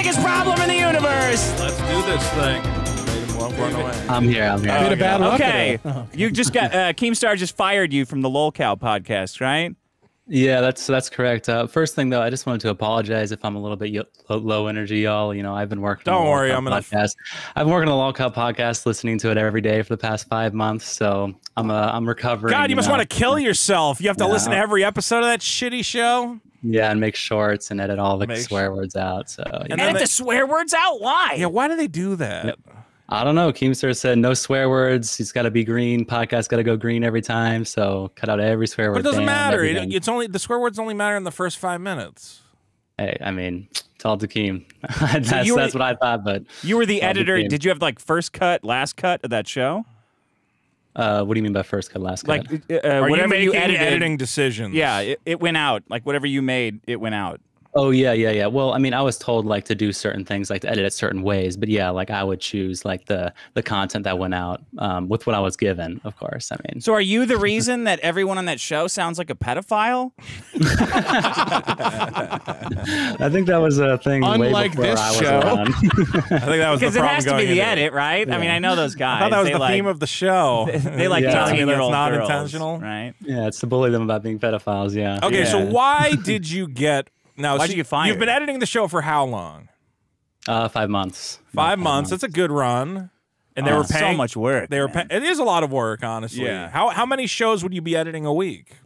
biggest problem in the universe. Let's do this thing. Made him won't run away. I'm here. Bit of bad luck Okay, today. you just got Keemstar just fired you from the Lolcow podcast, right? Yeah, that's correct. First thing though, I just wanted to apologize if I'm a little bit low energy, y'all. You know, I've been working. Don't worry, I've been working on the Lowcow podcast, listening to it every day for the past 5 months. So I'm recovering. God, you must want to kill yourself. You have to listen to every episode of that shitty show. Yeah, and make shorts and edit all the swear words out. So And edit the swear words out? Why? Yeah, why do they do that? I don't know. Keemstar said no swear words. He's got to be green. Podcast got to go green every time. So cut out every swear word. But it doesn't matter. Everything. It's only the swear words only matter in the first 5 minutes. Hey, I mean, tell it to Keem. that's what I thought. But you were the editor. Did you have like first cut, last cut of that show? What do you mean by first cut, last cut? Like, whatever you edited, editing decisions? Yeah, it went out. Like whatever you made, it went out. Oh yeah. Well, I mean, I was told like to do certain things, like to edit it certain ways. But yeah, like I would choose like the content that went out with what I was given, of course. I mean, so are you the reason that everyone on that show sounds like a pedophile? I think that was a thing. Unlike way this I was show, I think that was because the it problem has to be the into edit, right? Yeah. I mean, I know those guys. I thought that was They the theme of the show. They like Yeah. Telling me that's 18-year-old not girls, intentional, right? Yeah, it's to bully them about being pedophiles. Yeah. Okay, so Yeah. why did you get? Now, Why'd you get fired? You've been editing the show for how long? 5 months. 5 months. That's a good run. And they were paying so much work. They were. man. It is a lot of work, honestly. Yeah. How many shows would you be editing a week?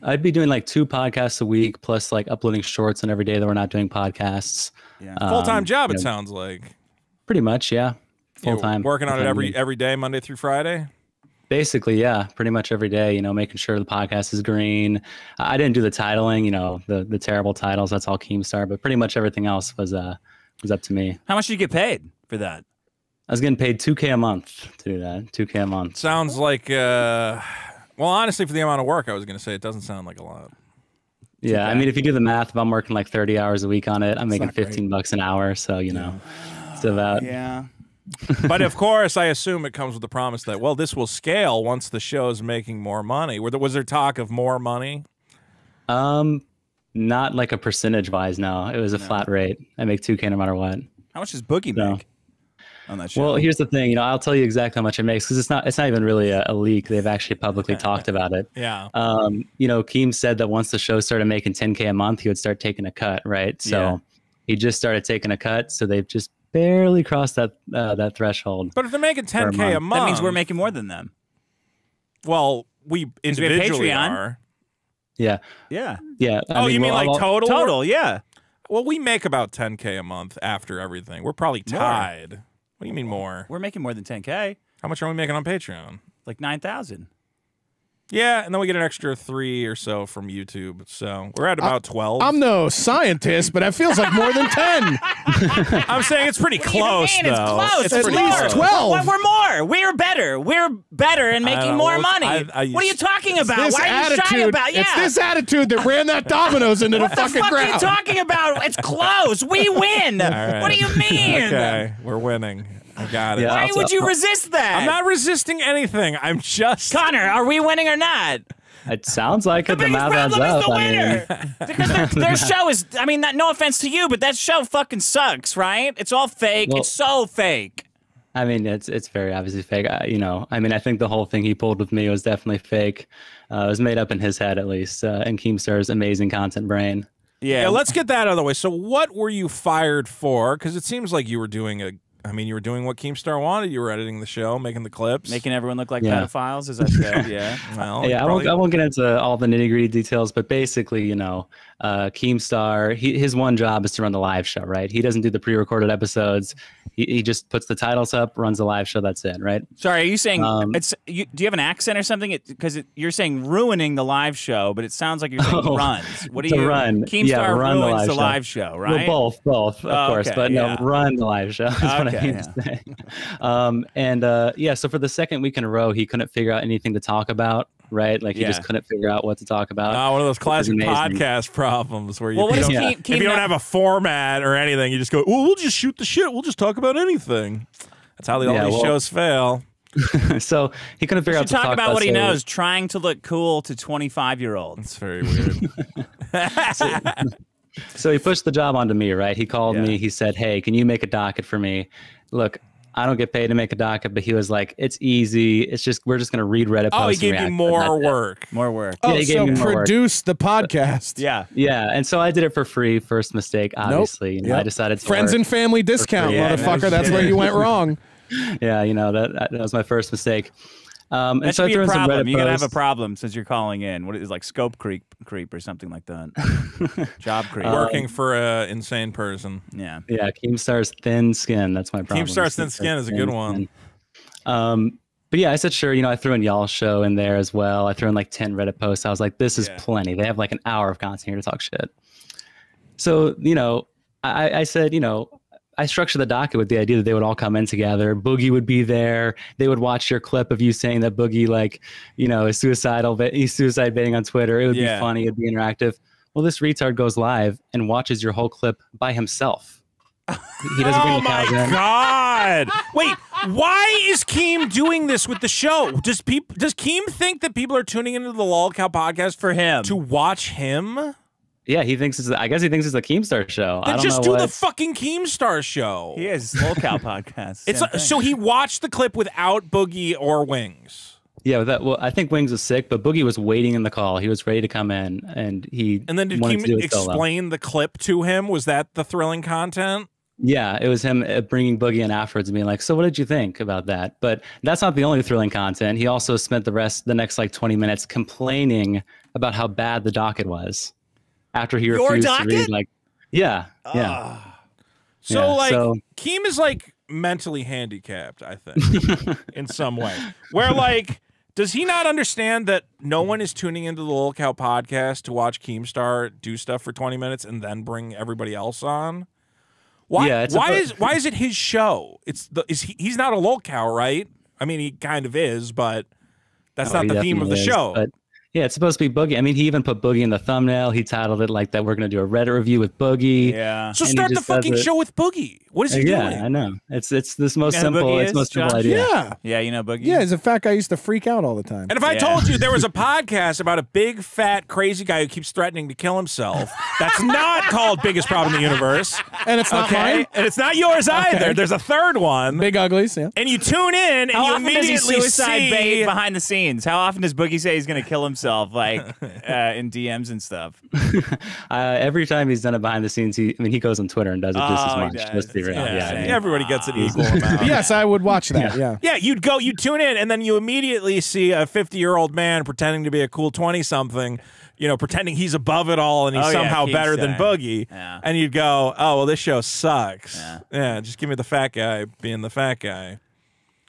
I'd be doing like 2 podcasts a week, plus like uploading shorts on every day that we're not doing podcasts. Yeah. Full-time job, you it know, sounds like. Pretty much, yeah. You're Full time. working on it every day, Monday through Friday. Basically, yeah, pretty much every day, you know, making sure the podcast is green. I didn't do the titling, you know, the terrible titles. That's all Keemstar, but pretty much everything else was up to me. How much did you get paid for that? I was getting paid $2K a month to do that. $2K a month. Sounds like, well, honestly, for the amount of work, I was going to say it doesn't sound like a lot. Yeah, I mean, if you do the math, if I'm working like 30 hours a week on it, I'm making not great. $15 an hour. So, you know, it's about. Yeah. But of course, I assume it comes with the promise that, well, this will scale once the show's making more money. Was there talk of more money? Not like a percentage wise, no. It was a flat rate. I make $2K no matter what. How much does Boogie make on that show? Well, here's the thing, you know, I'll tell you exactly how much it makes because it's not even really a leak. They've actually publicly talked about it. Yeah. You know, Keem said that once the show started making $10K a month, he would start taking a cut, right? So he just started taking a cut. So they've just barely crossed that threshold. But if they're making $10K a month, that means we're making more than them. Well, we individually are. Yeah. Yeah. Yeah. I mean, You mean like total? Total, yeah. Well, we make about $10K a month after everything. We're probably tied. What do you mean more? We're making more than 10K. How much are we making on Patreon? Like 9,000. Yeah, and then we get an extra 3 or so from YouTube. So we're at about 12. I'm no scientist, but that feels like more than 10. I'm saying it's pretty close, What do though. you mean? It's close. It's At pretty least close. 12. Well, we're more. We're better. We're better and making don't more know. money. I what are you talking about? This Why are you shy attitude, about? Yeah. it's this attitude that ran that dominoes into the what the fucking fuck ground. are you talking about? It's close. We win. right. What do you mean? Okay, we're winning. I got it. Yeah. Why would you resist that? I'm not resisting anything. I'm just... Connor, are we winning or not? It sounds like it. The biggest math adds problem is up. the I mean, winner. Because their show is, I mean, no offense to you, but that show fucking sucks, right? It's all fake. Well, it's so fake. I mean, it's very obviously fake. You know, I mean, I think the whole thing he pulled with me was definitely fake. It was made up in his head, at least, and Keemstar's amazing content brain. Yeah, let's get that out of the way. So what were you fired for? Because it seems like you were doing you were doing what Keemstar wanted. You were editing the show, making the clips. Making everyone look like Yeah. pedophiles, as I said, yeah. Well, Yeah, probably- I won't get into all the nitty-gritty details, but basically, you know, Keemstar, his one job is to run the live show, right? He doesn't do the pre-recorded episodes. He just puts the titles up, runs the live show, that's it, right? Sorry, are you saying, do you have an accent or something? Because you're saying ruining the live show, but it sounds like you're saying runs. What do to you, run. Keemstar Yeah, run ruins the the live live show, right? Well, both, of course, okay, but yeah. no, run the live show is what I Okay, mean to say. Yeah, so for the second week in a row, he couldn't figure out anything to talk about, right? Like he just couldn't figure out what to talk about. one of those classic amazing. podcast problems where you, Well, what if does you don't, Keem if you don't not- have a format or anything, you just go, well, we'll just shoot the shit. We'll just talk about anything. That's how all these shows fail. So he couldn't figure out to talk about what he so- knows, trying to look cool to 25-year-olds. It's very weird. So he pushed the job onto me, right? He called me. He said, "Hey, can you make a docket for me?" Look, I don't get paid to make a docket, but he was like, "It's easy. It's just we're just gonna read Reddit posts." Oh, he gave you more work. More work. Oh, he gave so me more work. produce the podcast. Yeah. Yeah, and so I did it for free. First mistake, obviously. You know, I decided to friends and family discount, free. Yeah, motherfucker. That's where you went wrong. Yeah, you know that was my first mistake. That And so should be I threw a in some problem. Reddit You gotta have a posts. problem since you're calling in. What is like scope creep or something like that? Job creep. Working for an insane person. Yeah. Yeah, Keemstar's thin skin. That's my problem. Keemstar's thin skin is a good one. But yeah, I said sure. You know, I threw in y'all's show in there as well. I threw in like 10 Reddit posts. I was like, this is plenty. They have like an hour of content here to talk shit. So, you know, I said, you know, I structured the docket with the idea that they would all come in together. Boogie would be there. They would watch your clip of you saying that Boogie, like, you know, is he's suicide baiting on Twitter. It would be funny. It'd be interactive. Well, this retard goes live and watches your whole clip by himself. He doesn't bring the cows in. Oh my God! Wait, why is Keem doing this with the show? Does Keem think that people are tuning into the Lolcow podcast For him. to watch him? Yeah, I guess he thinks it's a Keemstar show. I Then don't just know do why. the fucking Keemstar show. He is Lowcow podcast. It's Same thing. so he watched the clip without Boogie or Wings. Yeah, well, I think Wings was sick, but Boogie was waiting in the call. He was ready to come in, and then did wanted to do Keem it solo. explain the clip to him? Was that the thrilling content? Yeah, it was him bringing Boogie in afterwards and being like, "So, what did you think about that?" But that's not the only thrilling content. He also spent the next like 20 minutes complaining about how bad the docket was after he refused to read. Like, yeah. So Keem is like mentally handicapped, I think, in some way. Where like, does he not understand that no one is tuning into the Lolcow podcast to watch Keemstar do stuff for 20 minutes and then bring everybody else on? Why? Yeah, why is it his show? He's not a Lolcow, right? I mean, he kind of is, but that's not he the theme of the definitely is, show. but yeah, it's supposed to be Boogie. I mean, he even put Boogie in the thumbnail. He titled it like that. We're going to do a Reddit review with Boogie. Yeah. So And he start the just does fucking it. show with Boogie. What is he doing? Yeah, I know. It's this most You know who simple. Boogie It's is, most simple Josh? idea. Yeah. Yeah, you know Boogie? Yeah, he's a fat guy. I used to freak out all the time. And if I Yeah. told you there was a podcast about a big, fat, crazy guy who keeps threatening to kill himself, that's not called Biggest Problem in the Universe. And it's not mine. And it's not yours either. There's a third one. Big Uglies, yeah. And you tune in and How you often does he immediately suicide see... bait behind the scenes? How often does Boogie say he's going to kill himself, like in DMs and stuff? Every time he's done it behind the scenes, he goes on Twitter and does it just as Oh, he much. does. Let's be real. Yeah. Everybody gets an equal amount. Yes, I would watch that. Yeah. Yeah, you tune in, and then you immediately see a 50-year-old man pretending to be a cool 20-something, you know, pretending he's above it all and he's somehow better than Keemstar. Boogie. Yeah. And you'd go, oh, well, this show sucks. Yeah. Just give me the fat guy being the fat guy.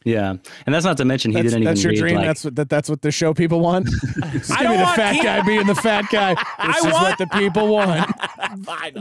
Yeah, and that's not to mention he didn't even That's your read, dream. like, That's what the show people want. Just give don't me the want fat Keem- guy being the fat guy. This is what the people want.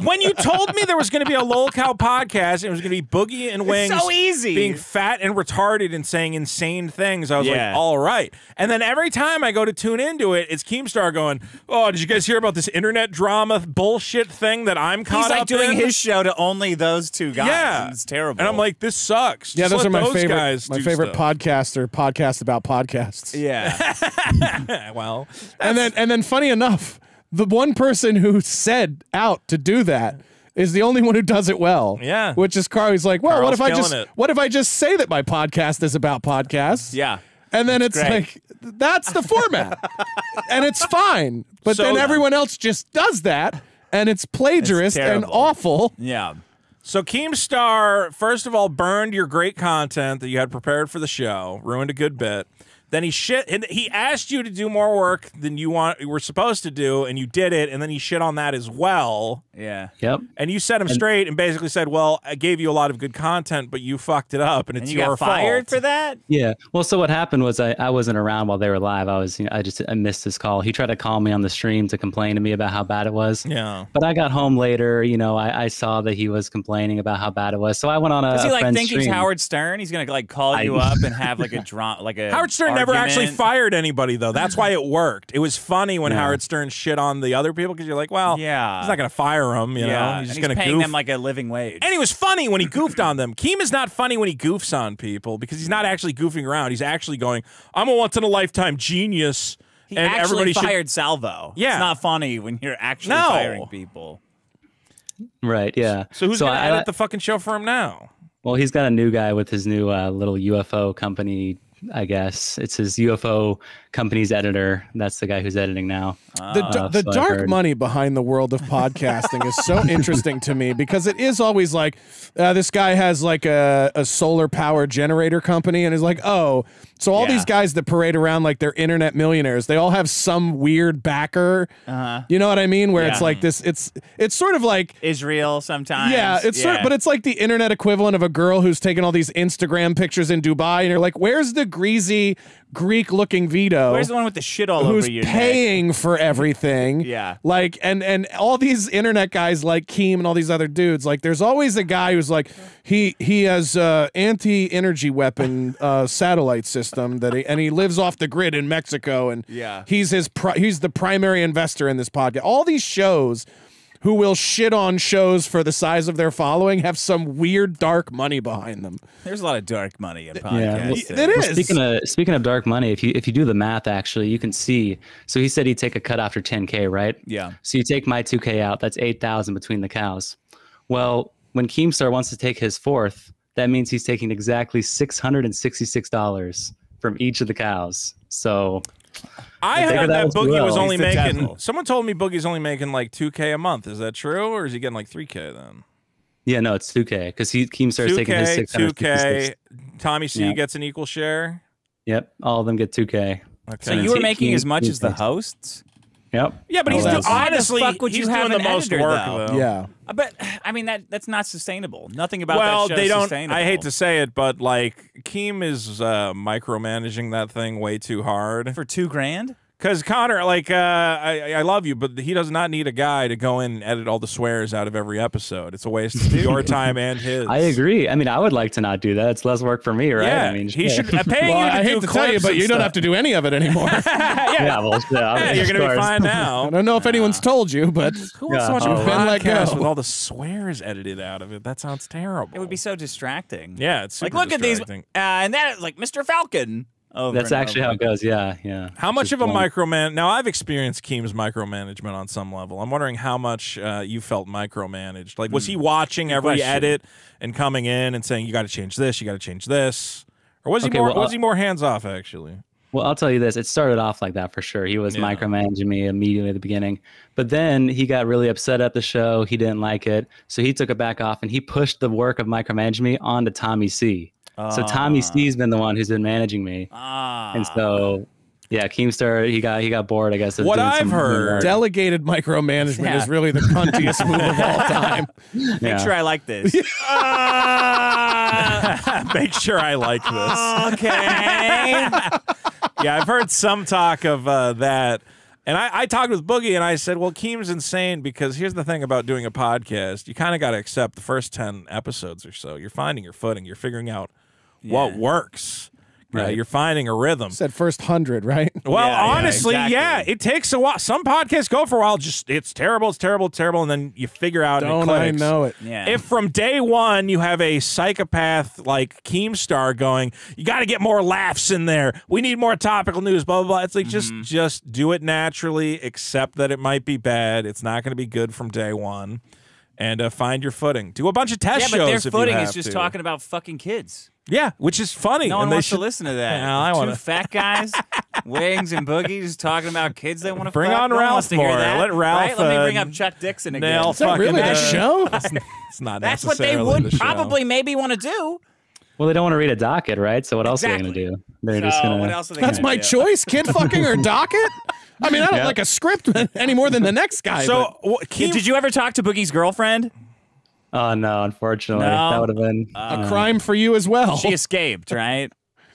When you told me there was going to be a Lolcow podcast and it was going to be Boogie and Wings so easy. being fat and retarded and saying insane things, I was Yeah. like, all right. And then every time I go to tune into it, it's Keemstar going, oh, did you guys hear about this internet drama bullshit thing that I'm caught He's like up doing in? his show to only those two guys. Yeah. And it's terrible. And I'm like, this sucks. Yeah, Just those let are my those favorite. guys My do favorite stuff. podcast about podcasts. yeah. Well, And then, funny enough, the one person who said out to do that is the only one who does it well. Yeah. Which is Carl. He's like, well, Carl's killing it. what if I just say that my podcast is about podcasts? Yeah. And then it's great. like, that's the format. And it's fine. But So- then everyone else just does that, and it's plagiarist and terrible. awful. Yeah. so Keemstar, first of all, burned your great content that you had prepared for the show, ruined a good bit. Then he asked you to do more work than you were supposed to do, and you did it, and then he shit on that as well. Yeah. yep. And you set him straight and basically said, well, I gave you a lot of good content, but you fucked it up, and it's And you your got fired fault. for that? Yeah. Well, so what happened was I wasn't around while they were live. I missed his call. He tried to call me on the stream to complain to me about how bad it was. Yeah. But I got home later. I saw that he was complaining about how bad it was. So I went on a Does he like friend's think he's stream. Howard Stern? He's gonna like call you up and have like a Howard Stern never actually argument? fired anybody, though. That's why it worked. It was funny when Howard Stern shit on the other people because you're like, well, Yeah. he's not going to fire him. You know, He's just and going to paying goof. them like a living wage. And he was funny when he goofed on them. Keem is not funny when he goofs on people because he's not actually goofing around. He's actually going, I'm a once-in-a-lifetime genius. He and actually everybody should... fired Salvo. Yeah. It's not funny when you're actually No. firing people. Right. Yeah. So who's gonna edit the fucking show for him now? Well, he's got a new guy with his new little UFO company. I guess it's his UFO company's editor. That's the guy who's editing now. The dark money behind the world of podcasting is so interesting to me because it is always like this guy has like a solar power generator company and is like, oh, so all these guys that parade around like they're internet millionaires, they all have some weird backer. You know what I mean? Where it's like this, it's sort of like Israel sometimes. Yeah, it's sort of, but it's like the internet equivalent of a girl who's taking all these Instagram pictures in Dubai, and you're like, where's the greasy Greek-looking Vito? Where's the one with the shit all over you? Who's paying for everything? Yeah. Like, and all these internet guys like Keem and all these other dudes, like, there's always a guy who's like, he has anti-energy weapon satellite system and he lives off the grid in Mexico, and he's the primary investor in this podcast. All these shows who will shit on shows for the size of their following have some weird dark money behind them. There's a lot of dark money in podcasts. It is. Speaking of dark money, if you do the math, actually, you can see. So he said he'd take a cut after 10K, right? Yeah. So you take my 2K out, that's 8,000 between the cows. Well, when Keemstar wants to take his fourth, that means he's taking exactly $666 from each of the cows. So I heard that Boogie was only making. devil. Someone told me Boogie's only making like 2K a month. Is that true, or is he getting like 3K then? Yeah, no, it's 2K because Keemstar's taking his 666. 2K. Tommy C gets an equal share. Yep, all of them get 2K. Okay. So you were making as much as the hosts? Yep. Yeah, but he's honestly he's doing the most work though. Yeah. But I mean that's not sustainable. Nothing about that show they is don't. sustainable. I hate to say it, but like Keem is micromanaging that thing way too hard. for $2,000. Because Connor, like, I love you, but he does not need a guy to go in and edit all the swears out of every episode. It's a waste of your time and his. I agree. I mean, I would like to not do that. It's less work for me, right? Yeah, I mean, he should pay you to I hate to tell you, but you don't have to do any of it anymore. yeah, well, Yeah, you're gonna be fine now. I don't know if anyone's told you, but Who wants to watch a You've been let podcast go. with all the swears edited out of it? That sounds terrible. It would be so distracting. Yeah, it's like super look at these, distracting. and that is like Mr. Falcon. That's actually how it goes. Yeah. How much Just of a one. microman? Now, I've experienced Keem's micromanagement on some level. I'm wondering how much you felt micromanaged. Like, was he watching every edit and coming in and saying, "You got to change this, you got to change this," or was he more? Was he more hands off actually? Well, I'll tell you this. It started off like that for sure. He was micromanaging me immediately at the beginning. But then he got really upset at the show. He didn't like it. So he took it back off and he pushed the work of micromanaging me onto Tommy C. So Tommy C's been the one who's been managing me. And so, yeah, Keemstar, he got bored, I guess. Of What doing I've some heard- delegated micromanagement is really the cuntiest move of all time. Make sure I like this. Make sure I like this. Okay. Yeah, I've heard some talk of that. And I talked with Boogie, and I said, well, Keem's insane because here's the thing about doing a podcast. You kind of got to accept the first 10 episodes or so. You're finding your footing. You're figuring out what works. Right. You're finding a rhythm. Said first 100, right? Well, Yeah, honestly, exactly. it takes a while. Some podcasts go for a while, just it's terrible, and then you figure out and it Don't I clicks. know it? Yeah. If from day one you have a psychopath like Keemstar going, you got to get more laughs in there. We need more topical news, blah, blah, blah. It's like just do it naturally, accept that it might be bad. It's not going to be good from day one. And find your footing. Do a bunch of test yeah, shows but their if you footing have is just to. talking about fucking kids. Yeah, which is funny. No one and they wants to should listen to that. Yeah, I Two wanna- fat guys, Wings and Boogie, just talking about kids they want to Bring fuck. on No one Ralph wants to hear more. that, Let Ralph, right? Let me bring up Chuck Dixon again. nail Is that fucking really the show? It's not That's what they necessarily the would show. probably maybe want to do. Well, they don't want to read a docket, right? So what else are they Exactly. going to do? They're just So going what to... else are they That's gonna my do? choice, kid fucking or docket? I mean, I don't like a script any more than the next guy. So, Did you ever talk to Boogie's girlfriend? Oh, no, unfortunately. No. That would have been... but a crime for you as well. She escaped, right?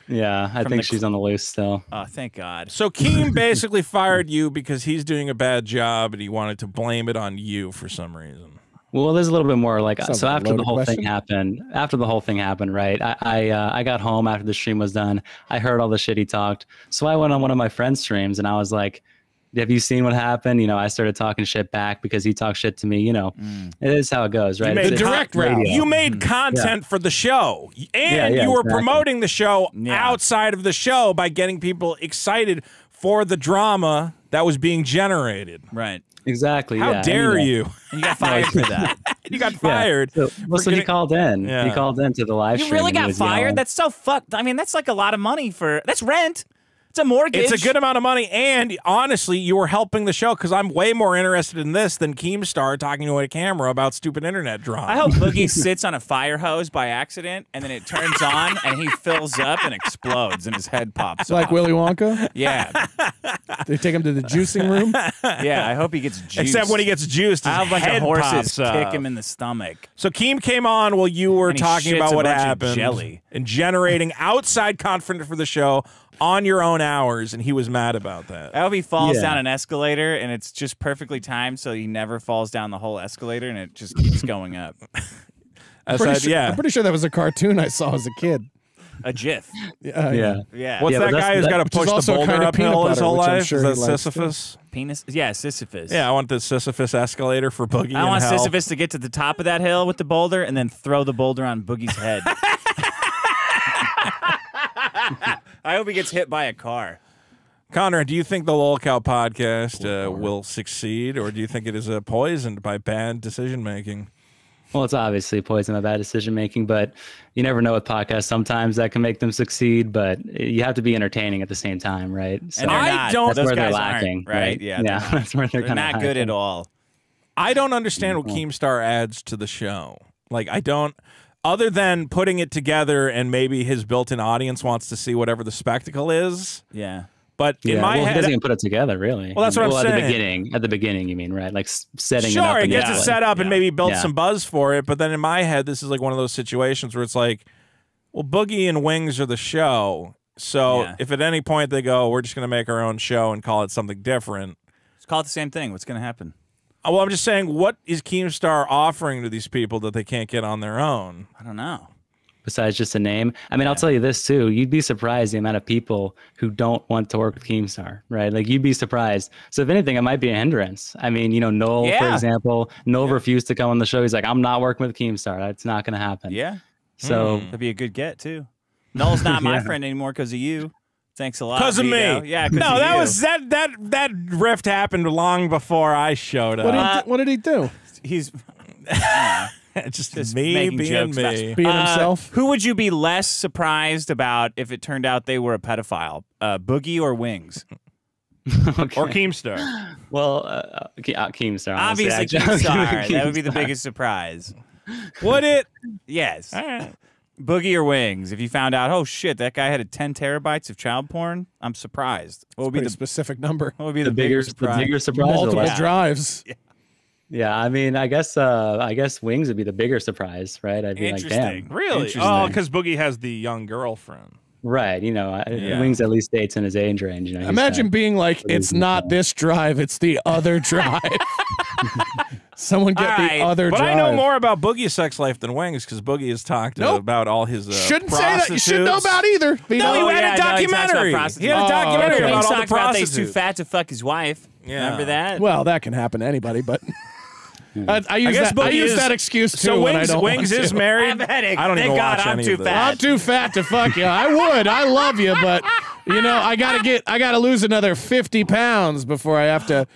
yeah, I from think the- she's on the loose still. Oh, thank God. So Keem basically fired you because he's doing a bad job and he wanted to blame it on you for some reason. Well, there's a little bit more like Sounds so like a after the loaded whole question. thing happened. After the whole thing happened, right? I got home after the stream was done. I heard all the shit he talked. So I went on one of my friend's streams and I was like, "Have you seen what happened?" You know, I started talking shit back because he talked shit to me. You know, it is how it goes, right? made It's the direct radio. route. You made content for the show, and you were exactly. promoting the show Yeah. outside of the show by getting people excited for the drama that was being generated. Right. Exactly. How yeah. dare And, you? And you got fired for that. you got fired. So he called in. Yeah. He called in to the live You stream. really and he got was fired? yelling. That's so fucked. I mean, that's like a lot of money that's rent. It's a mortgage. It's a good amount of money, and honestly, you were helping the show because I'm way more interested in this than Keemstar talking to a camera about stupid internet drama. I hope Boogie sits on a fire hose by accident, and then it turns on, and he fills up and explodes, and his head pops It's like off. Willy Wonka. Yeah, They take him to the juicing room. yeah. I hope he gets juiced. Except when he gets juiced, his I have a bunch head of horses pops up. kick him in the stomach. So Keem came on while you were And he talking shits about a what bunch of happened jelly. and generating outside confidence for the show on your own hours, and he was mad about that. I hope he falls Yeah. down an escalator, and it's just perfectly timed, so he never falls down the whole escalator, and it just keeps going up. I said, yeah. I'm pretty sure that was a cartoon I saw as a kid. A GIF. Yeah. Yeah. What's Yeah, that but guy who's got to Which is push the also boulder kind of peanut uphill his butter, whole which I'm life? sure Is he that likes, Sisyphus? Penis? Yeah, Sisyphus. Yeah, I want the Sisyphus escalator for Boogie. I want in hell. Sisyphus to get to the top of that hill with the boulder and then throw the boulder on Boogie's head. I hope he gets hit by a car. Connor, do you think the Lolcow podcast will succeed, or do you think it is poisoned by bad decision making? Well, it's obviously poison by bad decision making, but you never know with podcasts. Sometimes that can make them succeed, but you have to be entertaining at the same time, right? So And they're I not. don't- that's Those where they're guys lacking, aren't, right? Yeah, they're not. that's where they're They're kind of not good at all. I don't understand what Keemstar adds to the show. Like, I don't, other than putting it together and maybe his built-in audience wants to see whatever the spectacle is. Yeah. But in my he head, doesn't even put it together, really. Well, that's what I'm At the beginning, you mean, right? Like setting it up. sure, it gets it initially. set up and maybe build Yeah. some buzz for it. But then in my head, this is like one of those situations where it's like, well, Boogie and Wings are the show. So Yeah. if at any point they go, we're just going to make our own show and call it something different. Let's call it the same thing. What's going to happen? Well, I'm just saying, what is Keemstar offering to these people that they can't get on their own? I don't know. Besides just a name. I mean, I'll tell you this too. You'd be surprised the amount of people who don't want to work with Keemstar, right? Like you'd be surprised. So if anything, it might be a hindrance. I mean, Noel, for Yeah. example, Noel refused to come on the show. He's like, I'm not working with Keemstar. That's not going to happen. Yeah. So That'd be a good get, too. Noel's not my Yeah. friend anymore because of you. Thanks a lot. Because of Vito. me. Yeah, 'cause no, of that you. was that rift happened long before I showed up. What did he do? He's just me making being jokes about- me. Being himself? Who would you be less surprised about if it turned out they were a pedophile? Boogie or Wings? okay. Or Keemstar. Well, Keemstar. honestly. Obviously, Actually, Keemstar. That would be the Keemstar. biggest surprise. Would it? Yes. All right. Boogie or Wings? If you found out, oh shit, that guy had 10 terabytes of child porn, I'm surprised. What would be Pretty the specific number. what would be The bigger surprise. or the Multiple less- drives. Yeah, I mean, I guess Wings would be the bigger surprise, right? I'd be like, Interesting. damn. Really? Interesting. Oh, because Boogie has the young girlfriend. Right, Yeah. Wings at least dates in his age range. He's Imagine got- being like, it's not this drive, it's the other drive. Someone get All the right, other But drive. I know more about Boogie's sex life than Wings because Boogie has talked Nope. about all his Shouldn't say that. You should know prostitutes. about either. Vito. No, he Oh, had yeah, a no, he talks about documentary. prostitutes. He had a Oh, documentary okay. about Wings all the talks about that he's too prostitutes. fat to fuck his wife. Yeah. Remember that? Well, that can happen to anybody, but I use guess that. I Boogie use is- that excuse too So when I Wings, don't Wings want is to. married. I have a headache. I don't Thank even God watch I'm any too of that. fat. I'm too fat to fuck you. I would. I love you, but I gotta lose another 50 pounds before I have to,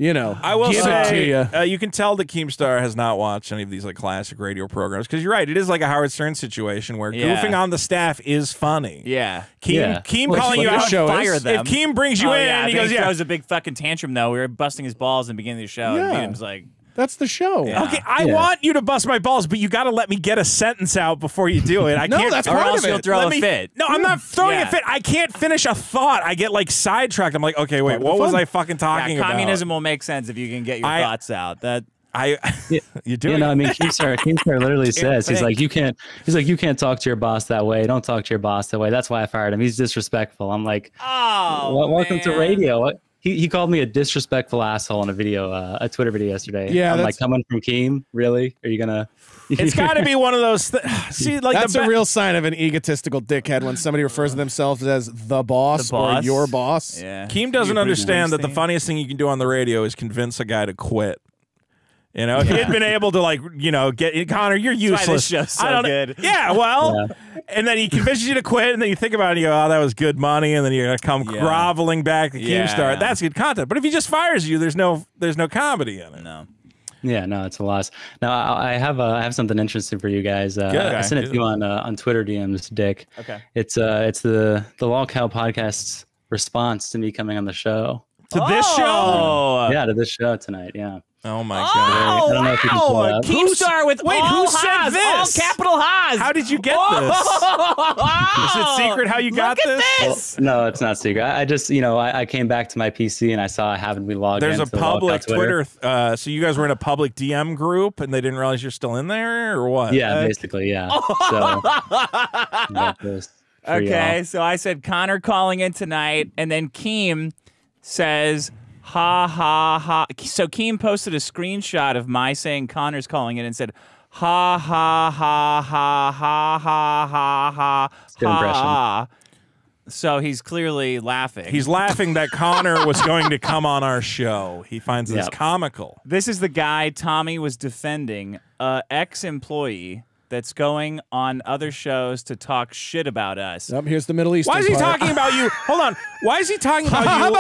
I will give it to say, you. you can tell that Keemstar has not watched any of these like classic radio programs because you're right. It is like a Howard Stern situation where Yeah. goofing on the staff is funny. Yeah. Keem Well, calling it's you what out. this show Fire is. them. If Keem brings you Oh, in, yeah, he then goes, yeah. throws a big fucking tantrum though. We were busting his balls in the beginning of the show, Yeah. and Venom's like, That's the show. Yeah. Okay, I want you to bust my balls, but you got to let me get a sentence out before you do it. I No, can't. that's or part else of it. you'll throw Let a me- fit. No, I'm not throwing Yeah. a fit. I can't finish a thought. I get like sidetracked. I'm like, okay, wait, Part of what the was fun. I fucking talking Yeah, about? communism will make sense if you can get your thoughts out. That you do it. I mean, Keemstar literally says, he's think. like, you can't talk to your boss that way. Don't talk to your boss that way. That's why I fired him. He's disrespectful. I'm like, welcome to man. radio. He called me a disrespectful asshole in a video, a Twitter video yesterday. Yeah, I'm that's- like, coming from Keem, really? Are you gonna? It's got to be one of those. See, like That's the a real sign of an egotistical dickhead when somebody refers to themselves as the boss, The boss. or your boss. Yeah. Keem doesn't You're understand that the Springsteen. funniest thing you can do on the radio is convince a guy to quit. If he had been able to, get Connor, you're That's why useless. this show's so I don't- good. Yeah, well, and then he convinces you to quit, and then you think about it, and you go, oh, that was good money, and then you're gonna come Yeah. groveling back to Yeah. Keemstar. That's good content. But if he just fires you, there's no comedy in it. No. Yeah, no, it's a loss. Now I have something interesting for you guys. I sent it to you on Twitter DMs, Dick. Okay. It's the Lolcow podcast's response to me coming on the show. To this show? Yeah, to this show tonight. Yeah. Oh my Oh, god! I don't know if you can pull it up. Keemstar with Wait, all who said Haas, this? all capital Haas. How did you get this? Is it secret how you got Look at this? this. No, it's not secret. I just, I came back to my PC and I saw I haven't been logged There's in. a public Twitter. So you guys were in a public DM group, and they didn't realize you're still in there, or what? Yeah, basically, yeah. So, got this for Okay, y'all. so I said Connor calling in tonight, and then Keem says, ha, ha, ha. So Keem posted a screenshot of my saying Connor's calling in and said, ha, ha, ha, ha, ha, ha, ha, ha, Good impression. ha. So he's clearly laughing. He's laughing that Connor was going to come on our show. He finds this Yep. comical. This is the guy Tommy was defending, ex-employee that's going on other shows to talk shit about us. Yep, here's the Middle East. Why is he talking about you? Hold on. Why is he talking about you?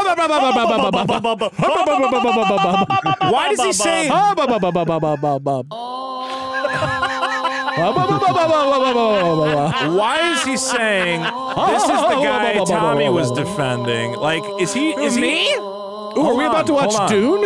Why does he say? Why is he saying this is the guy Tommy was defending? Like, is he? Is Me? Ooh, are we about to watch Dune?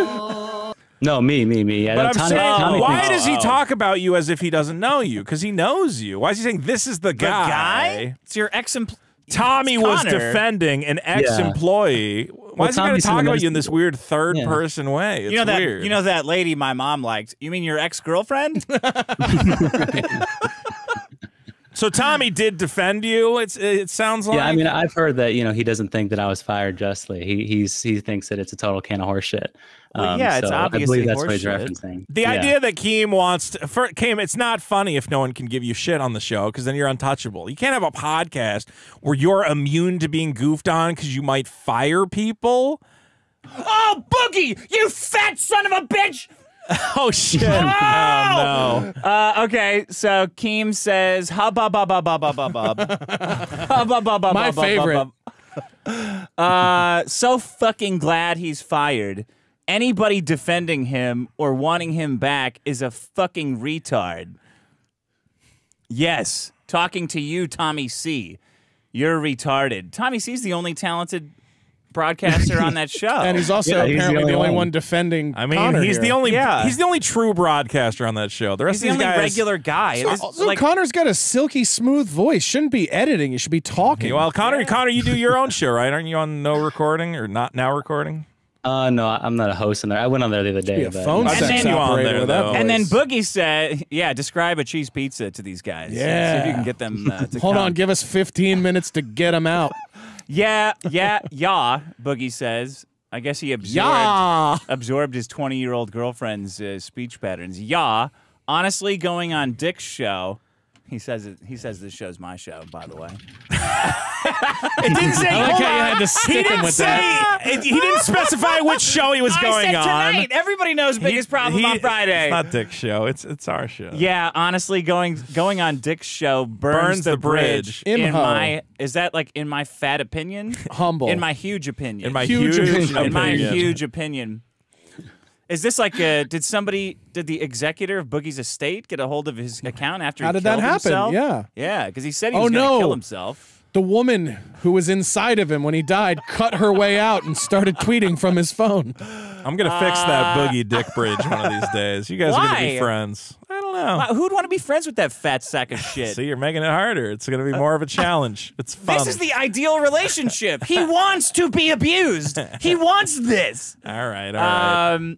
No, me. Yeah, But I'm saying, Tommy why thinks- does he talk about you as if he doesn't know you? Because he knows you. Why is he saying this is the The guy? guy? It's your ex-employee. Tommy was Connor. defending an ex-employee. Why is he going Tommy's to talk the about you in most- this weird third-person way? It's You know that weird. you know that lady my mom liked. You mean your ex-girlfriend? So Tommy did defend you. It sounds like. Yeah, I mean, I've heard that he doesn't think that I was fired justly. He thinks that it's a total can of horseshit. Well, yeah, it's so obviously I believe that's what he's horseshit. referencing. The Yeah. idea that Keem wants to, Keem, it's not funny if no one can give you shit on the show because then you're untouchable. You can't have a podcast where you're immune to being goofed on because you might fire people. Oh, Boogie, you fat son of a bitch! Oh shit! Oh no! Okay, so Keem says, "Hubba bubba bubba bubba." My favorite. So fucking glad he's fired. Anybody defending him or wanting him back is a fucking retard. Yes, talking to you, Tommy C. You're retarded. Tommy C's the only talented broadcaster on that show. And he's also Yeah, he's the apparently the only only one. one defending I mean, Connor he's here. the only. Yeah. He's the only true broadcaster on that show. The rest he's of the these only guys. regular guy. This- So Connor's got a silky smooth voice. Shouldn't be editing. You should be talking. Well, Connor, you do your own show, right? Aren't you on No Recording or Not Now Recording? No, I'm not a host on there. I went on there the other day. be a but- phone I've sex seen you on operator there, with that though. voice. And then Boogie said, yeah, describe a cheese pizza to these guys. Yeah. See if you can get them to Hold come. on, give us 15 minutes to get him out. Yeah, Boogie says. I guess he absorbed his 20-year-old girlfriend's speech patterns. Yeah. Honestly, going on Dick's show, he says this show's my show, by the way. It didn't say. I like hold how you on. had to stick him with that. He didn't specify which show he was I going said on. tonight. Everybody knows biggest problem on Friday. It's not Dick's show. It's our show. Yeah, honestly, going on Dick's show burns the bridge. In Imho. my is that like in my fat opinion? Humble. In my huge opinion. In my Huge huge opinion. In my opinion. huge opinion. Is this like did the executor of Boogie's estate get a hold of his account after How he did that killed happen? himself? Yeah. Yeah, because he said he Oh, was going to no. kill himself. The woman who was inside of him when he died cut her way out and started tweeting from his phone. I'm gonna fix that Boogie Dick bridge one of these days. You guys are gonna be Why? friends. I don't know. Wow, who'd want to be friends with that fat sack of shit? See, you're making it harder. It's gonna be more of a challenge. It's fun. This is the ideal relationship. He wants to be abused. He wants this. all right.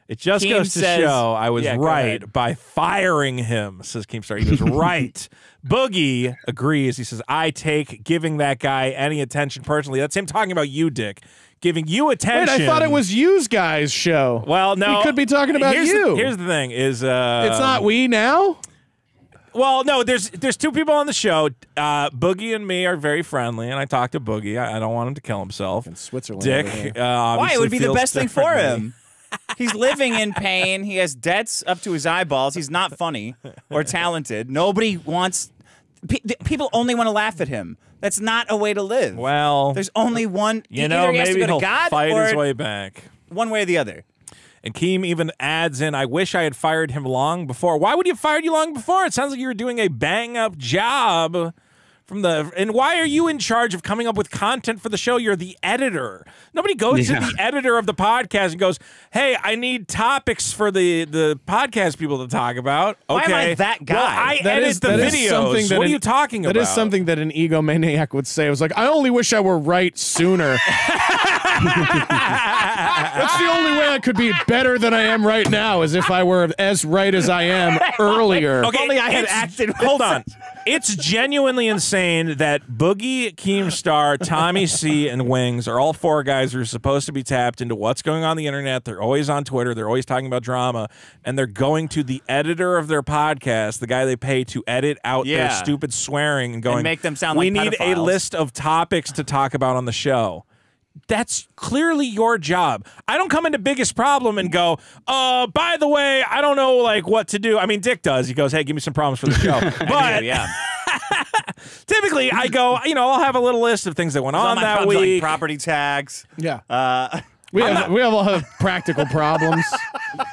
It just Keem goes to says- show I was Yeah, go right ahead. by firing him, says Keemstar. He was right. Boogie agrees. He says, I take giving that guy any attention personally. That's him talking about you, Dick. Giving you attention. Wait, I thought it was you's guys' show. Well, no. He could be talking about here's you. Here's the thing is... It's not we now? Well, no, there's two people on the show. Boogie and me are very friendly, and I talked to Boogie. I don't want him to kill himself. In Switzerland. over Dick, here. Why? obviously It would be the feels best thing for differently. him. He's living in pain. He has debts up to his eyeballs. He's not funny or talented. Nobody wants... People only want to laugh at him. That's not a way to live. Well, There's only one... you know, either he has to maybe go to he'll God fight or his way back. one way or the other. And Keem even adds in, I wish I had fired him long before. Why would you have fired you long before? It sounds like you were doing a bang-up job. And why are you in charge of coming up with content for the show? You're the editor. Nobody goes to the editor of the podcast and goes, hey, I need topics for the podcast people to talk about. Okay. Why am I that guy? Well, I edit the videos. What are you talking about? That is something that an egomaniac would say. It was like, I only wish I were right sooner. That's the only way I could be better than I am right now, is if I were as right as I am earlier. Okay, only I had acted. Hold on. It's genuinely insane that Boogie, Keemstar, Tommy C, and Wings are all four guys who are supposed to be tapped into what's going on the internet. They're always on Twitter. They're always talking about drama. And they're going to the editor of their podcast, the guy they pay to edit out their stupid swearing and going, and make them sound like we need a list of topics to talk about on the show. That's clearly your job. I don't come into Biggest Problem and go, by the way, I don't know like what to do. I mean, Dick does. He goes, hey, give me some problems for the show. But typically I go, I'll have a little list of things that went on that week. Like property tax. Yeah. We all have practical problems.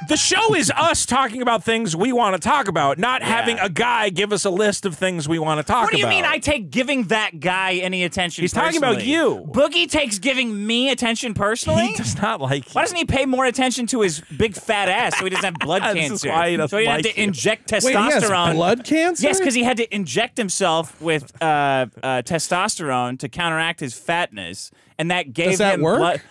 The show is us talking about things we want to talk about, not having a guy give us a list of things we want to talk about. What do you mean I take giving that guy any attention He's personally? talking about you. Boogie takes giving me attention personally? He does not like you. Why doesn't he pay more attention to his big fat ass so he doesn't have blood cancer? This is why he doesn't so he like had to you. inject testosterone. Wait, he has blood cancer? Yes, because he had to inject himself with testosterone to counteract his fatness, and that gave Does that him work? blood.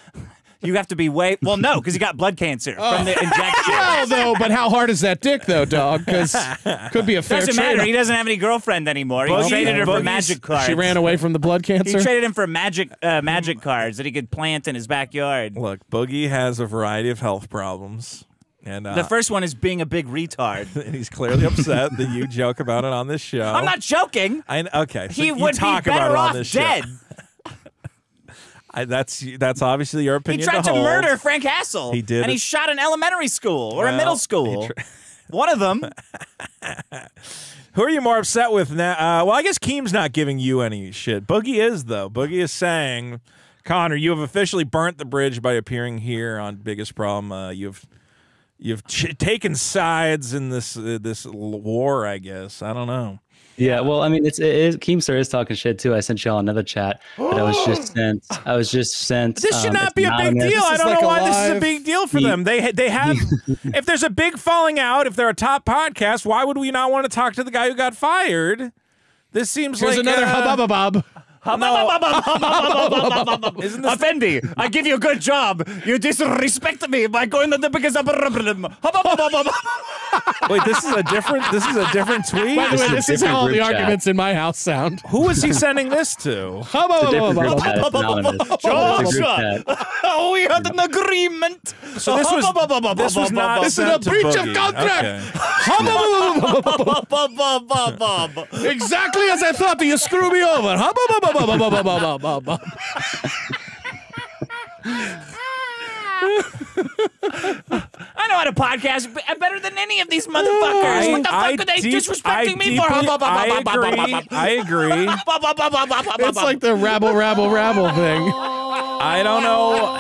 You have to be no, because he got blood cancer from the injection. Well, though, but how hard is that dick, though, dog? Because could be a fair Doesn't matter. trade. He doesn't have any girlfriend anymore. He traded her for magic cards. She ran away from the blood cancer? He traded him for magic cards that he could plant in his backyard. Look, Boogie has a variety of health problems. And the first one is being a big retard. And he's clearly upset that you joke about it on this show. I'm not joking. Okay. So he would be better off dead. That's obviously your opinion. He tried to murder Frank Hassel. He did. And he shot an elementary school or a middle school. One of them. Who are you more upset with now? Well, I guess Keem's not giving you any shit. Boogie is, though. Boogie is saying, Connor, you have officially burnt the bridge by appearing here on Biggest Problem. You've taken sides in this war, I guess. I don't know. Yeah, well, I mean, Keemstar is talking shit too. I sent y'all another chat that I was just sent. This should not be a big deal. I don't know why this is a big deal for them. They have. If there's a big falling out, if they're a top podcast, why would we not want to talk to the guy who got fired? This seems Here's like another hubba-bub. Effendi, I give you a good job. You disrespect me by going to the biggest problem. Wait, this is a different tweet. By the way, this is how all the group chat. arguments in my house sound. Who is he sending this to? Joshua, we had an agreement. So this was not. This is a breach of contract. Okay. Exactly as I thought. You screw me over. I know how to podcast better than any of these motherfuckers. What the fuck are they disrespecting me for? I agree. It's like the rabble thing. I don't know.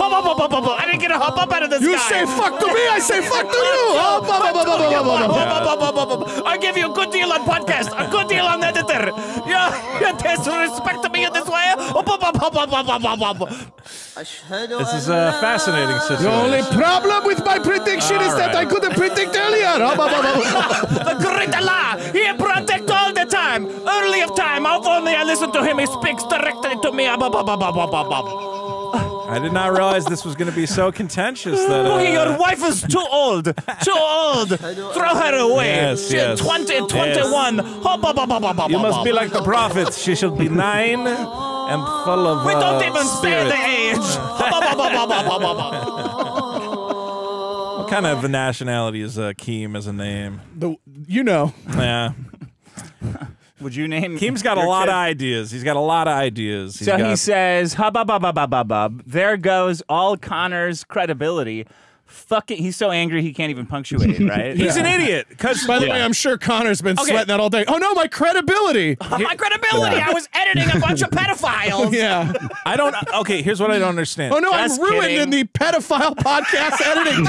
I didn't get a hop up out of this You guy. say fuck to me, I say fuck to you. I give you a good deal on podcast, a good deal on editor. You disrespect me in this way. This is a fascinating situation. The only problem with my prediction is that I couldn't predict earlier. The great Allah, he protect all the time. Early of time, if only I listen to him, he speaks directly to me. I did not realize this was going to be so contentious. That Boogie, your wife is too old. Too old. Throw her away. Yes, yes. 21. You must be like the prophet. She should be 9 and full of We don't even say spirit. the age. What kind of nationality is Keem as a name? Would Yeah. you name Keem's got a lot of ideas. He's got a lot of ideas. He says, hub, there goes all Connor's credibility. fucking. He's so angry he can't even punctuate. Right? He's an idiot. Because By the way, I'm sure Connor's been sweating that all day. Oh no, my credibility. My credibility. I was editing a bunch of pedophiles. Yeah. I don't. Okay, here's what I don't understand. Oh no, Just I'm ruined kidding. in the pedophile podcast editing.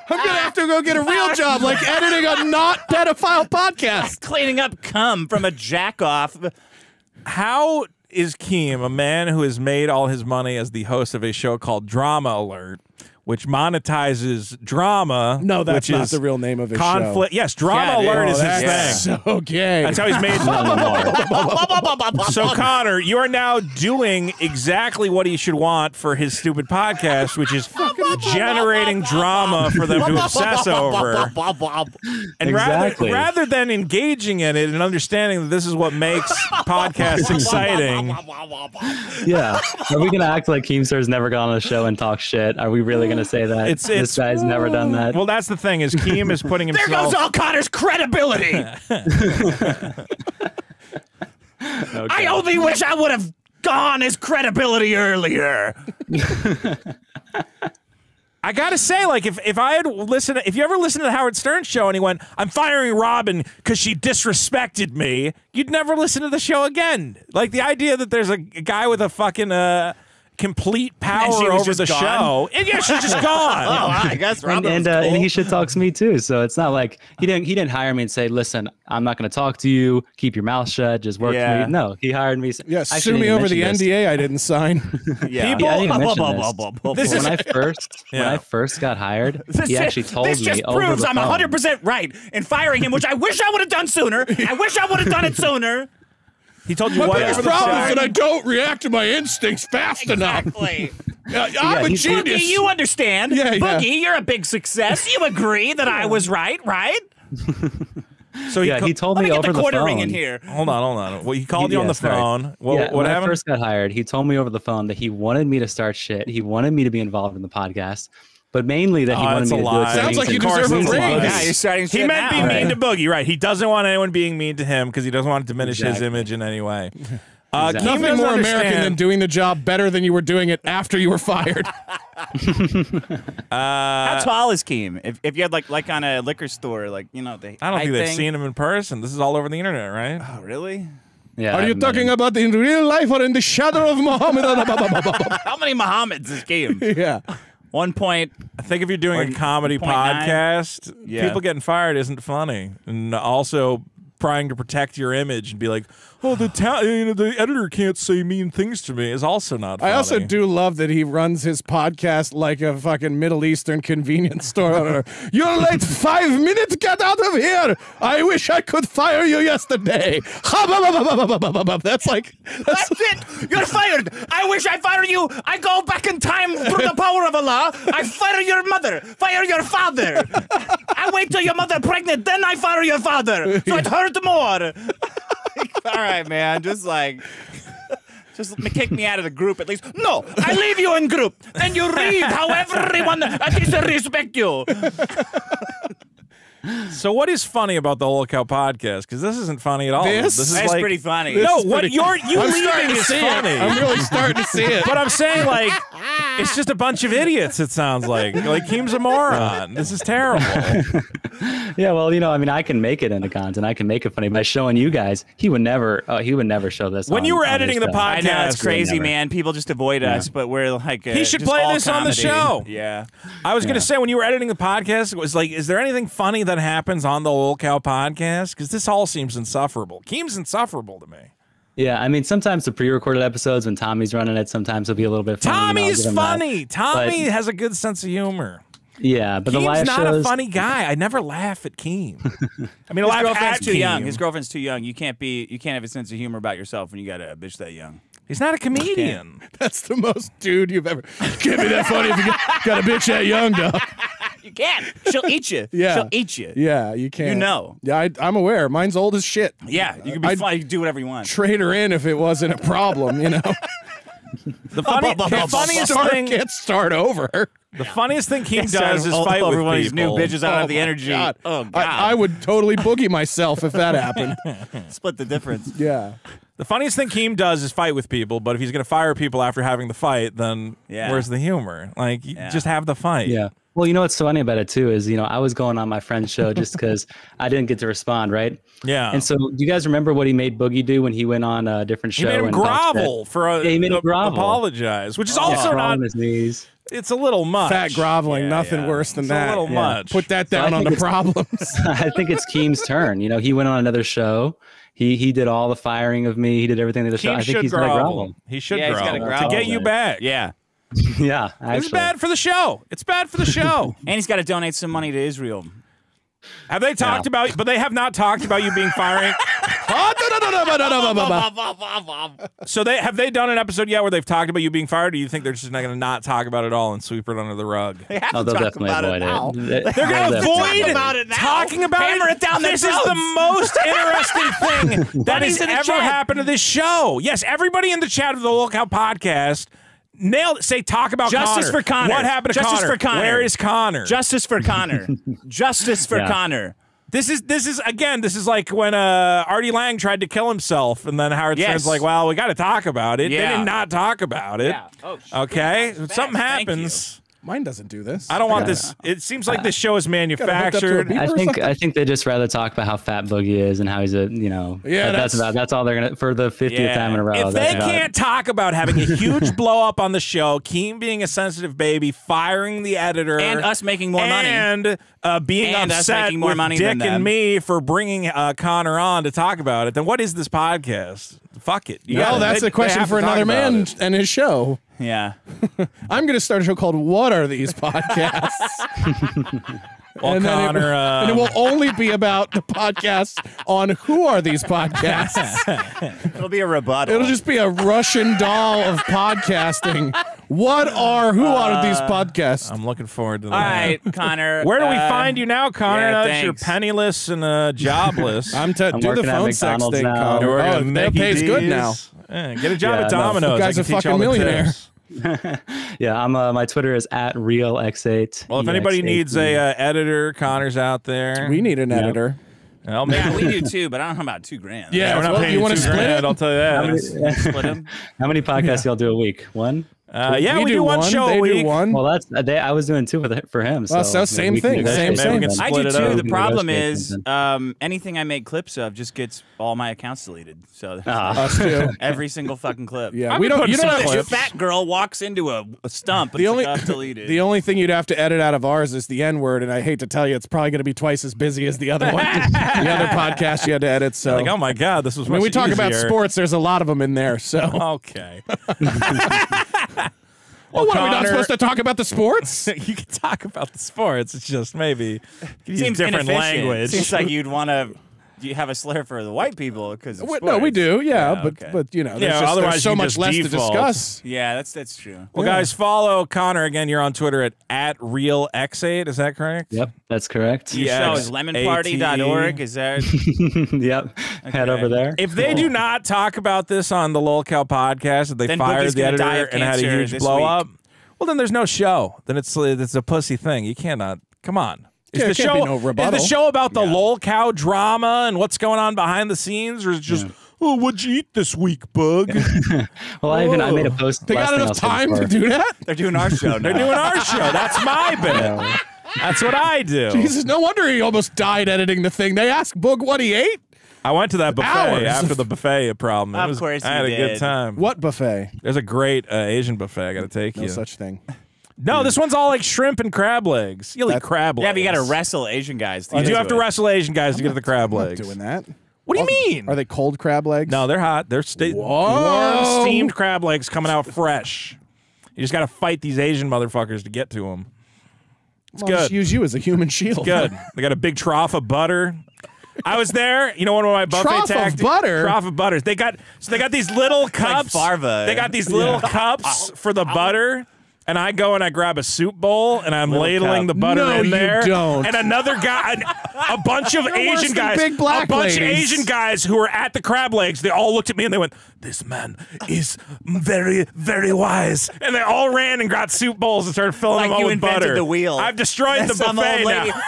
I'm gonna have to go get a real job, like editing a not pedophile podcast. Cleaning up cum from a jack off. How is Keem, a man who has made all his money as the host of a show called Drama Alert, which monetizes drama? No, that's which not is the real name of his conflict. show. Yes, Drama Yeah, Alert is his That's thing. so gay. That's how he's made. So Connor, you are now doing exactly what he should want for his stupid podcast, which is generating drama for them to obsess over. And Exactly. rather than engaging in it and understanding that this is what makes podcasts exciting, Yeah. Are we gonna act like Keemstar's never gone on a show and talk shit? Are we really gonna say that this guy's never done that? well, that's the thing is Keem is putting There himself. goes all Connor's credibility. I only wish I would have gone his credibility earlier. I gotta say, like, if I had listened, if you ever listened to the Howard Stern show and he went, "I'm firing Robin because she disrespected me," you'd never listen to the show again. Like the idea that there's a guy with a fucking complete power she was over just the gone? show, and yeah, she's just Oh, gone. I guess And he shit talks me too. So it's not like he didn't hire me and say, "Listen, I'm not going to talk to you. Keep your mouth shut. Just work Yeah. for me." No, he hired me. Yeah, I sue shouldn't me even over the mention NDA I didn't sign. Yeah. Yeah, I didn't mention This is- when I first got hired, he actually told this me just over proves the I'm phone. 100% right in firing him, which I wish I would have done sooner. I wish I would have done it sooner. He told you My what? biggest over the problem is phone? that I don't react to my instincts fast enough. Exactly. I'm a he's- genius. Boogie, you understand. Yeah, yeah. Boogie, you're a big success. You agree that I was right? So Yeah, he told Let me me get over the the quarter phone. ring in here. Hold on. Well, he called you on Yeah, the sorry. phone. What When I happened? first got hired, he told me over the phone that he wanted me to start shit. He wanted me to be involved in the podcast, but mainly that he Oh, wanted that's me a to do lie. it. so Sounds he like can- you deserve a Means raise. lot. Yeah, you're starting He shit meant now. be mean to Boogie, right? He doesn't want anyone being mean to him because he doesn't want to diminish his Exactly. image in any way. Exactly. Keem Nothing doesn't more American understand- than doing the job better than you were doing it after you were fired. How tall is Keem? If you had like on a liquor store, like the I don't think height they've thing? seen him in person. This is all over the internet, right? Oh, really? Yeah, Are you I've met talking him. about in real life or in the shadow of Muhammad? How many Mohammeds is Keem? Yeah. 1 point. I think if you're doing a comedy 0.9. podcast, Yeah. people getting fired isn't funny. And also trying to protect your image and be like, oh, the editor can't say mean things to me is also not funny. I also do love that he runs his podcast like a fucking Middle Eastern convenience store. You're late 5 minutes. Get out of here. I wish I could fire you yesterday. That's like, That's it. You're fired. I wish I fired you. I go back in time through the power of Allah. I fire your mother. Fire your father. I wait till your mother pregnant, then I fire your father. So it hurt more. All right, man. Just kick me out of the group at least. No, I leave you in group. Then you read how everyone disrespect you. So what is funny about the Lolcow podcast? Because this isn't funny at all. This? is That's like, pretty funny. No, is what pretty- you I'm leaving starting to is see funny. it. I'm really starting to see it. But I'm saying, like, it's just a bunch of idiots, it sounds like. Like, Keem's a moron. This is terrible. Yeah, well, I mean, I can make it into content. I can make it funny by showing you guys. He would never show this. When you were editing the I know, it's podcast, crazy, never. man. People just avoid us, but we're like He should just play all this on the comedy. show. Yeah. I was going to say, when you were editing the podcast, it was like, is there anything funny that happens on the Lolcow podcast? Because this all seems insufferable. Keem's insufferable to me. Yeah, I mean, sometimes the pre-recorded episodes when Tommy's running it, sometimes it'll be a little bit funny. Tommy I'll is give him that. funny. Tommy But- has a good sense of humor. Yeah, but the Keem's live not shows. a funny guy. I never laugh at Keem. I mean, I His laugh girlfriend's at too Keem. young. His girlfriend's too young. You can't have a sense of humor about yourself when you got a bitch that young. He's not a comedian. That's the most dude you've ever. Can't be that funny if you got a bitch that young, dog. You can't. She'll eat you. Yeah. She'll eat you. Yeah, you can't. You know. Yeah, I'm aware. Mine's old as shit. Yeah. You can be I'd- fun. You can do whatever you want. Trade her in if it wasn't a problem, The funniest thing. Can't start over. The funniest thing Keem does is fight over with one of these new people. bitches. I don't have the my energy. God. Oh God. I would totally boogie myself if that happened. split the difference. Yeah. The funniest thing Keem does is fight with people, but if he's going to fire people after having the fight, then where's the humor? Like, just have the fight. Yeah. Well, you know what's funny about it too is, I was going on my friend's show just because I didn't get to respond, right? Yeah. And so, do you guys remember what he made Boogie do when he went on a different show? He made him grovel for a. He made him grovel. Apologize, which is also not on his knees. It's a little much. Fat groveling, nothing worse than that. A little much. Put that down on the problems. I think it's Keem's turn. He went on another show. He did all the firing of me. He did everything to the show. I think he's gonna grovel. He should he's grovel grovel to get you back. Yeah. Yeah, actually. It's bad for the show. It's bad for the show. And he's got to donate some money to Israel. Have they talked about? But they have not talked about you being firing. So have they done an episode yet where they've talked about you being fired? Or do you think they're just not going to not talk about it all and sweep it under the rug? They have they'll to talk definitely about avoid it now. They're going to avoid talking about Hammer it down their This is throats. the most interesting thing that has ever happened to this show. Yes, everybody in the chat of the Lolcow podcast nailed it. Say, talk about Justice Connor. for Connor. What happened to Justice Connor? for Connor. Where is Connor? Justice for Connor. Justice for Connor. This is like when Artie Lang tried to kill himself, and then Howard Stern's like, "Well, we got to talk about it." Yeah. They did not talk about it. Yeah. Oh, okay, something Thank happens. Mine doesn't do this. I don't want this. It seems like this show is manufactured. I think they just rather talk about how fat Boogie is and how he's a that's all they're gonna for the 50th time in a row. If they can't talk about having a huge blow up on the show, Keem being a sensitive baby, firing the editor, and us making more money, and being and upset us making more with money Dick than them. and me for bringing Connor on to talk about it, then what is this podcast? Fuck it. Well, that's a question for another man and his show. Yeah. I'm going to start a show called What Are These Podcasts? Well, and Connor, and it will only be about the podcast on Who Are These Podcasts? It'll be a rebuttal. It'll just be a Russian doll of podcasting. Who are these podcasts? I'm looking forward to that. All right, Connor. Where do we find you now, Connor? yeah, Now that you're thanks. penniless and jobless. Do the working at phone sex McDonald's thing, now. Connor. Working Oh, at that Mickey pays good D's. now. Yeah, get a job Yeah, at no. Domino's. Guy's I a can teach fucking all the millionaire. tips. Yeah, my Twitter is @realx8. Well, if anybody needs a editor, Connor's out there. We need an editor. Well, maybe Yeah, we do too, but I don't know about $2,000. we're not well, paying you wanna $2,000, split it? I'll tell you that. Split him. How many podcasts y'all do a week? One? Yeah, we do one show they a week. do one. Well, I was doing two for him. So, so same we can thing, negotiate. same Maybe we thing. can I split do it too. up. The problem Negotiate is anything I make clips of just gets all my accounts deleted. So Us too. every single fucking clip. Yeah, I've we been don't. You putting don't some have A fat girl walks into a stump and The only- it's deleted. The only thing you'd have to edit out of ours is the N word, and I hate to tell you, it's probably going to be twice as busy as the other one. The other podcast you had to edit. So, Like, oh my God, this was when we talk about easier. sports, there's a lot of them in there. So, Okay. well, what, are we not Connor- supposed to talk about the sports? You can talk about the sports. It's just maybe use Seems different inefficient. language. Seems like you'd want to. You have a slur for the white people because No, we do. Yeah, but okay. but you know, Yeah, there's otherwise so you much just less to default. discuss. Yeah, that's true. Well, guys, follow Connor again. You're on Twitter at realx8. Is that correct? Yep, that's correct. Your show is lemonparty.org. Is that? Yep, head over there. If they do not talk about this on the Lolcow podcast, if they Then fired Boogie's the gonna die editor of and had a cancer huge this blow week. up, well, then there's no show. Then it's a pussy thing. You cannot. Come on. Is Yeah, the it can't show be no rebuttal. is the show about the Lolcow drama and what's going on behind the scenes, or is it just oh, what'd you eat this week, Bug? Well, I made a post. They got last thing enough I'll say time to before. do that? They're doing our show now. They're doing our show. That's my bit. That's what I do. Jesus, no wonder he almost died editing the thing. They asked Boog what he ate. I went to that buffet Hours. after the buffet problem. Of course I had you a good did. time. What buffet? There's a great Asian buffet. I got to take No you. such thing. No, this one's all like shrimp and crab legs. You'll eat crab legs. Yeah, but you got to wrestle Asian guys. You get do have to it. wrestle Asian guys to get to the crab I'm not legs. doing that. What do you mean? Are they cold crab legs? No, they're hot. They're warm steamed crab legs coming out fresh. You just got to fight these Asian motherfuckers to get to them. It's Well, I'll just good. use you as a human shield. Good. They got a big trough of butter. I was there. You know, one of my buffet Trough of tactics. butter? Trough of butters. They got these little cups. Farva. They got these little cups for the butter. And I go and I grab a soup bowl and I'm ladling the butter No, in there. you don't. And another guy, a bunch of You're worse Asian than guys, big black a bunch ladies. of Asian guys who were at the crab legs. They all looked at me and they went, "This man is very, very wise." And they all ran and got soup bowls and started filling Like them all you with invented butter. the wheel. I've destroyed the Some buffet old lady. now.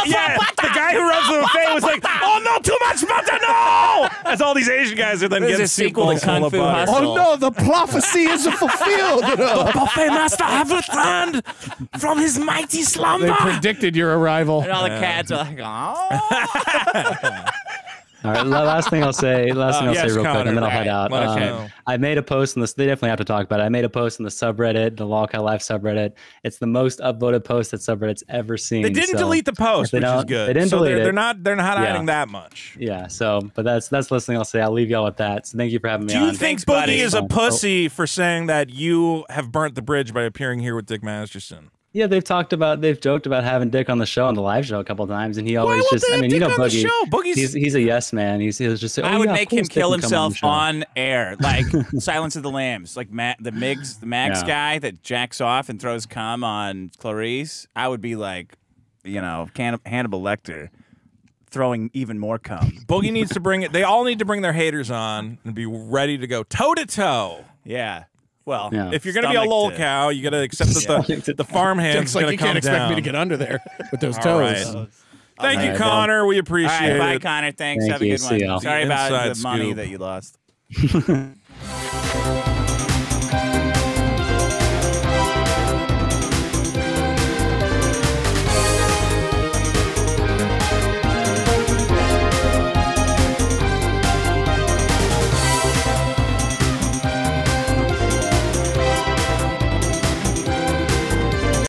Yeah, the guy who runs the buffet was like, "Oh no, too much butter, no!" no! As all these Asian guys are then This is getting a sequel to soup full Kung of Fu butter. Hustle. Oh no, the prophecy is fulfilled. The buffet master have returned from his mighty slumber. They predicted your arrival. And all the cats are like, oh. All right, last thing I'll say yes, real quick, Connor. and then I'll All head right, out. let us know. I made a post in this. They definitely have to talk about it. I made a post in the subreddit, the Lolcow Life subreddit. It's the most upvoted post that subreddit's ever seen. They didn't so delete the post, if which is good. They didn't delete it. They're not hiding that much. Yeah. So, but that's the listening I'll say. I'll leave y'all with that. So thank you for having me Do you on. think Thanks, Boogie buddy. is a pussy for saying that you have burnt the bridge by appearing here with Dick Masterson? Yeah, they've joked about having Dick on the show, on the live show a couple of times, and he always won't just, they I have mean, Dick you know, on the Boogie, show? Boogie's- he's a yes man. He's just say, I would yeah, make of course him kill Dick can come on the himself show. on air, like Silence of the Lambs, like the Max Yeah. guy that jacks off and throws cum on Clarice. I would be like, you know, Hannibal Lecter throwing even more cum. Boogie needs to bring it. They all need to bring their haters on and be ready to go toe to toe. Yeah. Well, Yeah. If you're going to be a Lolcow, you got to accept that the farmhand It's is like going you to come can't expect down. me to get under there with those All toes. right. Thank you, right, Connor. We All appreciate right, bye, it. Connor. Thanks. Thank Have a you. good See one. y'all. Sorry The about inside the money scoop. that you lost.